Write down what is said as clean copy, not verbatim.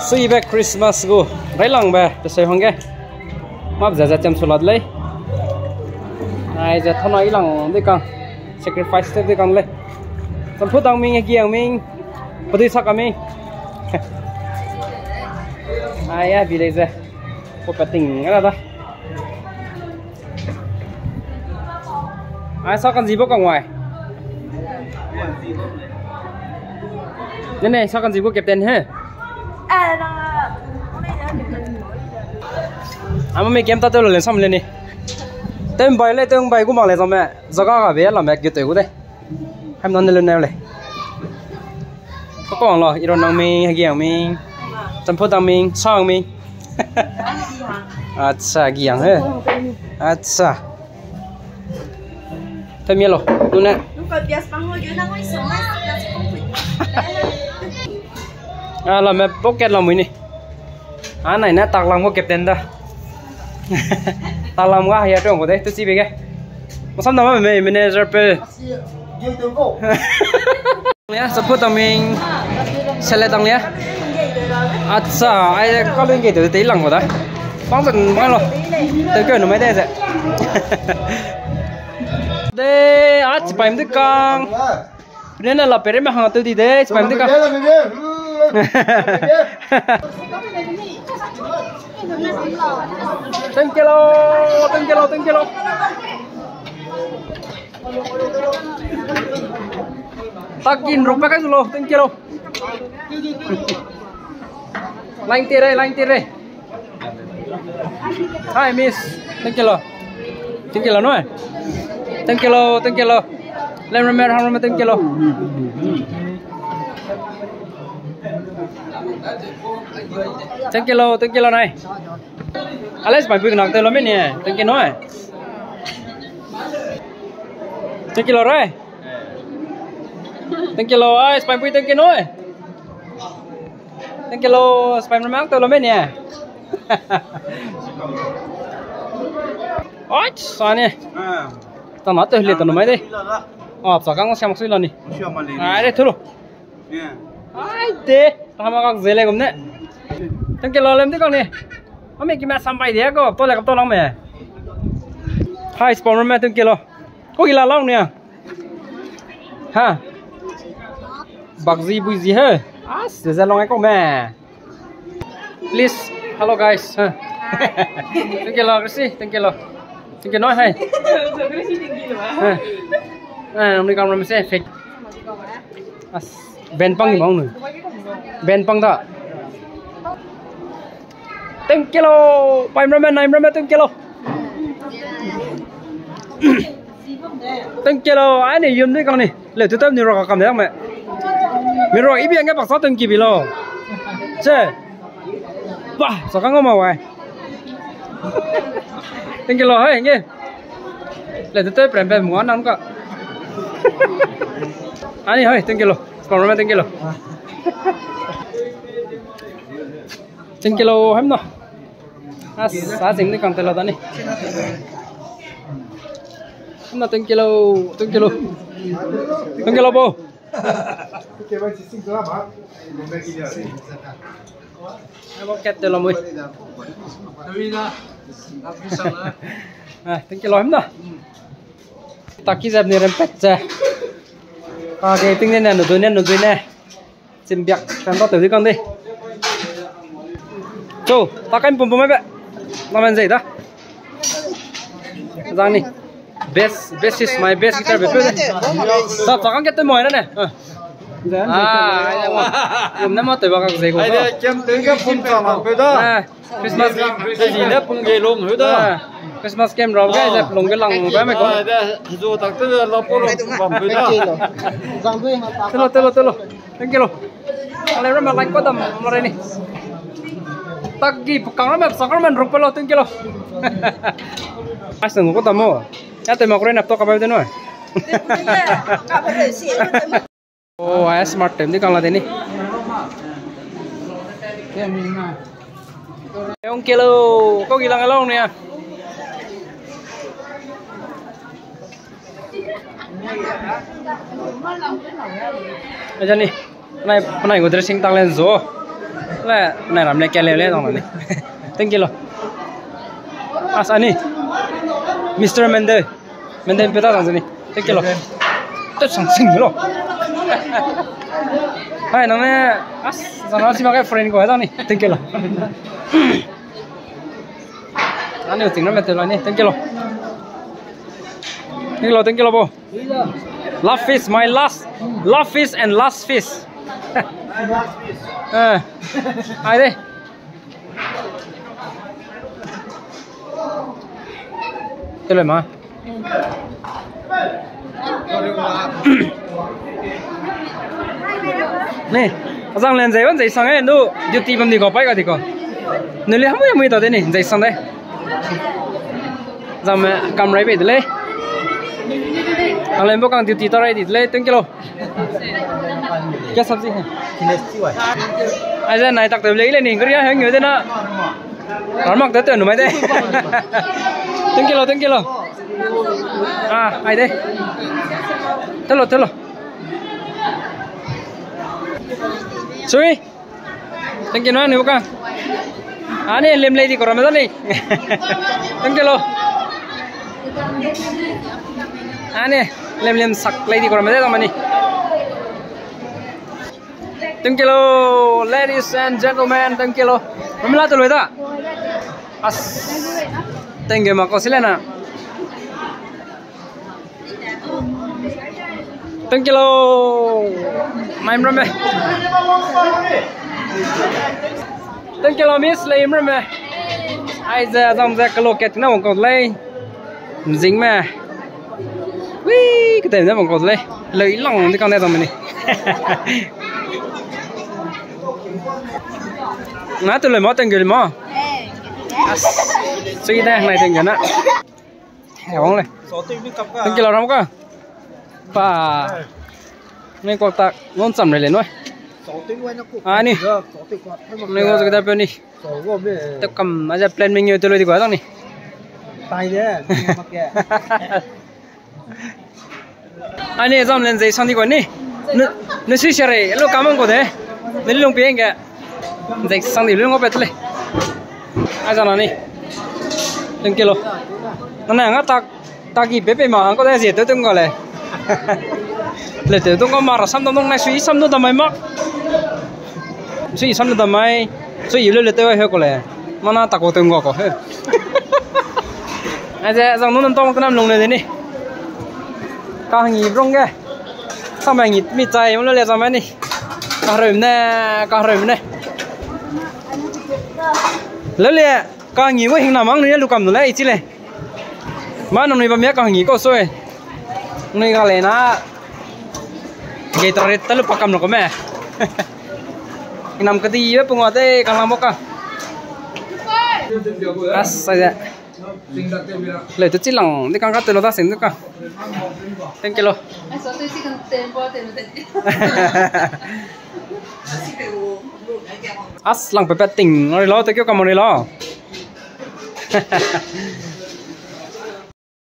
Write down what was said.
Sui back Christmas go rai lang ba to sei hongge map za cham sulat lei ai za thona ilang de kang sacrifice de kang le sam phu dang ming gi ang ming padi sak ami ai ya bi le za ko pating ala da ai sao con gì bốc ở ngoài này sao con gì bốc kẹp tiền ha mà mày kiếm tao tôi lên xong lên đi tên bay cũng bằng lại rồi mẹ giờ có cả bé làm mẹ kiểu tuổi của đây em nói lên nào này có còn rồi iron năng mình hay giang mình chăm phốt năng mình sang mình अच्छा giang ha अच्छा thêm miếng rồi luôn nè là mẹ pocket là mình nè này nè tạc lòng có kẹp tiền đó tạc lòng quá hay trong của đấy tôi chỉ biết cái một xong đó mà mình manager pe nhá support tao mình sẽ lên tầng nhá ai có liên hệ từ tí lòng của đấy bóng dần bóng rồi từ cái nó mới đây rồi đây chỉ phải được con nên là phải mà hàng từ đi đấy chỉ phải được con từng kilo takin rupiah kan dulu từng kilo lain tir đây hai miss từng kilo nữa từng kilo lên rammer ham từng kilo từng kilo này Alex phải bưng nặng tới lắm nè từng kilo này từng kilo rồi từng kilo ai phải bưng từng kilo này từng kilo phải mang tới lắm nè ôi sao nè tao nói tới liệt tao nói mấy đi sao các con xem một xíu lần đi ai đây thôi ai thế tao mà các dễ lấy cũng đấy từng kilo lên thế con nè mà mình kiếm sampai dia kok tôi lại gặp tôi long mẹ hai spawn mẹ từng kilo có gila long nè ha bạc gì bùi gì hả để ra long ấy có mẹ please hello guys ha từng kilo cái gì từng kilo hay hôm nay con làm xe fake ben pang gì mà nữa ben pang đó từng kilo bảy mươi từng kilo từng kilo ai này dùng đấy con này lấy từ tôm nhiều rồi cầm thấy không mẹ mình rồi ít biết cái bạc sáu từng kilo chứ wow sao không có màu này từng kilo hay nghe lấy từ tôm bèn bèn muốn ăn cả anh này hơi từng kilo còn rồi từng kilo từng kilo hết rồi giá dính đi còn từ lâu đó này hôm nào từng kilo bô em bóc kẹt từ lâu mới từng kilo hết rồi ta kia dẹp này làm pet ra cái tiếng này nổ dưới nè chìm bẹt làm to từ dưới con đi Châu, ta canh bùm mấy bạn làm gì đó Giang này best is my best guitar best sao con cái tên mồi đó này em nắm tới vào cái gì cũng có kem tới cái phun trào mà cái đó Christmas cái gì đó phun ghê luôn nữa đó Christmas kem rồi cái dẹp lồng cái lòng với mày con dù tặng tới là phun bầm cái đó telo thank you lấy ra mà lạnh quá tầm mà đây này tagi pekang ramai sakar man rong pelo từng kilo asal ngoko tamu ya temo keren laptop apa itu noy oh ay smart time di kang lade ni yung kilo kau gilang along ni ya aja nih này của dressing tăng lên rồi là này làm này kẹt lên rồi này thank you lo asani Mr. Mendez beta rằng gì này thank you lo tất sang sinh rồi hai nó này nó chỉ cái friend của nó này thank you lo anh yêu tiếng nó mệt rồi này thank you lo thank you lo bo last fish my last and last fish ai đây cái lời mà nè rằng lên giấy vẫn giấy sang ấy đâu duty bấm đi có bay cả thì còn nếu lấy không có mấy tờ thế này giấy sang đây rằng mẹ cầm lấy về lấy lên bốc càng duty tao đây thì lấy từng kilo cái sắp gì ai ra này tặc tới lấy lên nhìn cái gì hay nhiều thế nữa nó mặc tới tuyển của mày đây từng kilo ai đây thế rồi suy từng kilo này bốc càng này lem lấy đi còn mấy này từng kilo này lem sặc lấy đi còn mấy này từng kilo ladies and gentlemen từng kilo mình là từ lối đó từng cái mà có xí lên à từng kilo mai rồi mày từng kilo miss lấy rồi mày ai giờ dòng ra kilo kẹt nó còn lấy dính mà cái tên nó còn lấy lòng cái con này rồi mày này nó từ lời mó từng người mó suy ra này từng người đó hẻo này từng kilo lắm cơ và này còn tạc ngon sầm này lên thôi nè này có cái tập bên đi tập cầm aja plan mình nhiều từ lời thì quá rồi nè tay đấy anh ấy dòng lên giấy xong thì còn nè nó suy xài rồi lúc cảm ơn cô thế nên lúc biết kìa giấy xong thì lúc ngó bẹt lên ai ra nào nè từng kilo nó này ngắt ta kịp bé mà có thể gì tới từng gọi là để tới từng có mà rồi xong đông này suy xong nó tầm mấy mắc suy xong nó tầm mấy suy yếu lên tới hơi có lẽ mà nó tạc vào từng ngõ có hơi ai ra dòng nó nằm to cái nằm lồng này thế này cao nhịp rong kìa sao mày nhịp mịt chạy nó lên ra mấy này cao rừng nè lớn lẹ cao nhịp với hình nào mắng nữa lục cầm rồi lấy chứ này má nông này bấm cao nhịp có xôi này cái này nó cái trò tao lúc cầm nó có mẹ nằm cái gì với bông tê càng làm bốc càng sai ra lấy tôi chỉ lòng đi càng cắt từ nó ta xỉn nữa càng ten kilo lòng phải tỉnh nó lo tôi kêu cầm một này lo